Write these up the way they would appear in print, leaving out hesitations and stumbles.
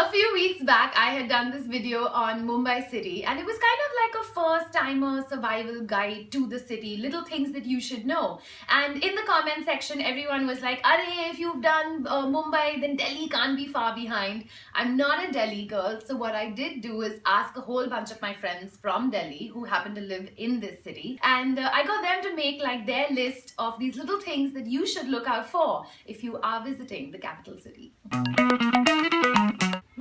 A few weeks back, I had done this video on Mumbai city, and it was kind of like a first-timer survival guide to the city, little things that you should know. And in the comment section, everyone was like, "Arey, if you've done Mumbai, then Delhi can't be far behind." I'm not a Delhi girl, so what I did do is ask a whole bunch of my friends from Delhi who happen to live in this city, and I got them to make like their list of these little things that you should look out for if you are visiting the capital city.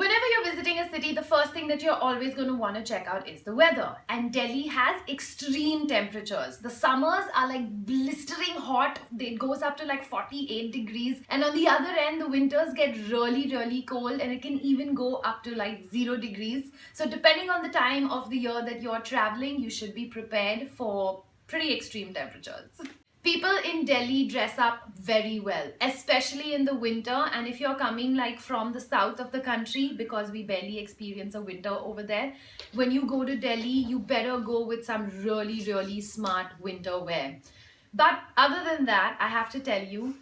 Whenever you're visiting a city, the first thing that you're always going to want to check out is the weather. And Delhi has extreme temperatures. The summers are like blistering hot. It goes up to like 48 degrees. And on the other end, the winters get really, really cold, and it can even go up to like 0 degrees. So depending on the time of the year that you're traveling, you should be prepared for pretty extreme temperatures. People in Delhi dress up very well, especially in the winter. And if you're coming like from the south of the country, because we barely experience a winter over there, when you go to Delhi, you better go with some really, really smart winter wear. But other than that, I have to tell you,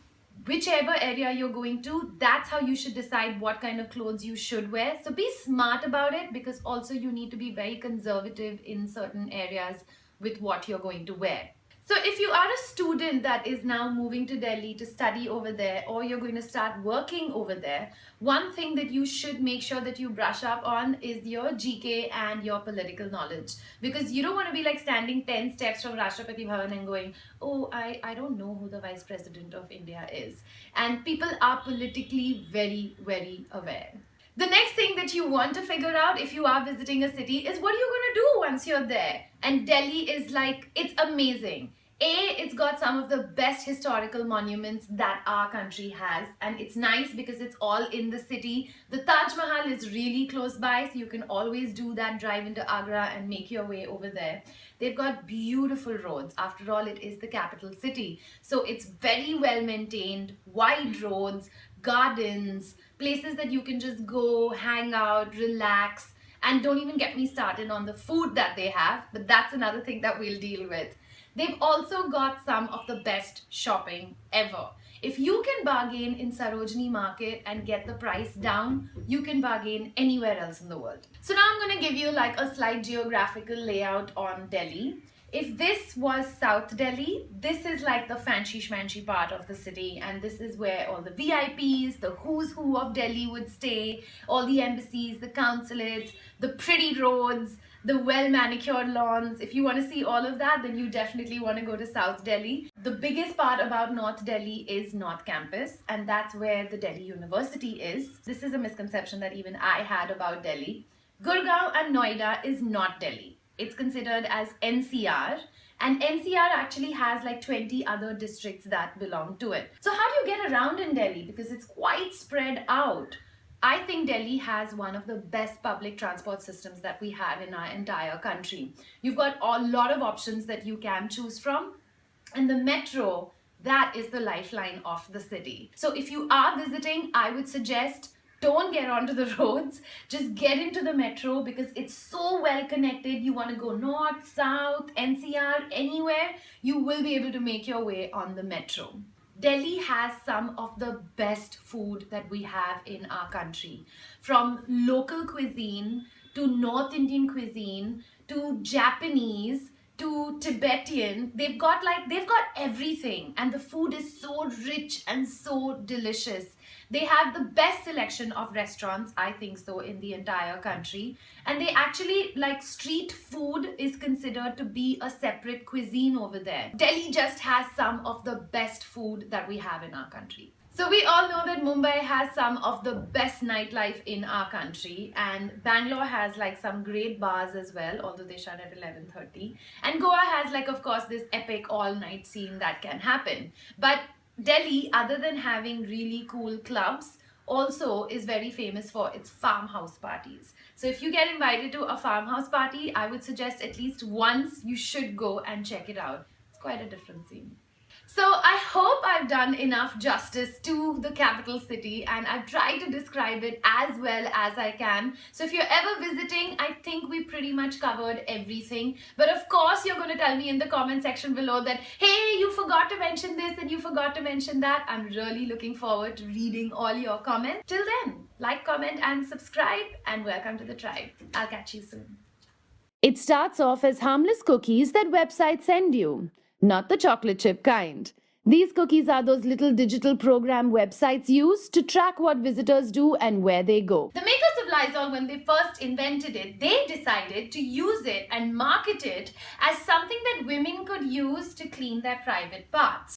whichever area you're going to, that's how you should decide what kind of clothes you should wear. So be smart about it, because also you need to be very conservative in certain areas with what you're going to wear. So if you are a student that is now moving to Delhi to study over there, or you're going to start working over there, one thing that you should make sure that you brush up on is your GK and your political knowledge. Because you don't want to be like standing 10 steps from Rashtrapati Bhavan and going, "Oh, I don't know who the Vice President of India is." And people are politically very, very aware. The next thing that you want to figure out if you are visiting a city is, what are you going to do once you're there? And Delhi is like, it's amazing. It's got some of the best historical monuments that our country has, and it's nice because it's all in the city. The Taj Mahal is really close by, so you can always do that drive into Agra and make your way over there. They've got beautiful roads. After all, it is the capital city. So it's very well maintained, wide roads, gardens, places that you can just go, hang out, relax. And don't even get me started on the food that they have, but that's another thing that we'll deal with. They've also got some of the best shopping ever. If you can bargain in Sarojini Market and get the price down, you can bargain anywhere else in the world. So now I'm going to give you like a slight geographical layout on Delhi. If this was South Delhi, this is like the fancy schmancy part of the city, and this is where all the VIPs, the who's who of Delhi would stay, all the embassies, the consulates, the pretty roads, the well-manicured lawns. If you want to see all of that, then you definitely want to go to South Delhi. The biggest part about North Delhi is North Campus, and that's where the Delhi University is. This is a misconception that even I had about Delhi. Gurgaon and Noida is not Delhi. It's considered as NCR, and NCR actually has like 20 other districts that belong to it. So how do you get around in Delhi? Because it's quite spread out. I think Delhi has one of the best public transport systems that we have in our entire country. You've got a lot of options that you can choose from, and the metro, that is the lifeline of the city. So if you are visiting, I would suggest don't get onto the roads, just get into the metro, because it's so well connected. You want to go north, south, NCR, anywhere, you will be able to make your way on the metro. Delhi has some of the best food that we have in our country. From local cuisine to North Indian cuisine to Japanese to Tibetan, they've got everything, and the food is so rich and so delicious. They have the best selection of restaurants, I think so, in the entire country. And they actually, like, street food is considered to be a separate cuisine over there. Delhi just has some of the best food that we have in our country. So we all know that Mumbai has some of the best nightlife in our country, and Bangalore has like some great bars as well, although they shut at 11:30. And Goa has like, of course, this epic all-night scene that can happen. But Delhi, other than having really cool clubs, also is very famous for its farmhouse parties. So if you get invited to a farmhouse party, I would suggest at least once you should go and check it out. It's quite a different scene. So I hope I've done enough justice to the capital city and I've tried to describe it as well as I can. So if you're ever visiting, I think we pretty much covered everything. But of course, you're going to tell me in the comment section below that, hey, you forgot to mention this and you forgot to mention that. I'm really looking forward to reading all your comments. Till then, like, comment and subscribe and welcome to the tribe. I'll catch you soon. It starts off as harmless cookies that websites send you, not the chocolate chip kind. These cookies are those little digital program websites use to track what visitors do and where they go. The makers of Lysol, when they first invented it, they decided to use it and market it as something that women could use to clean their private parts.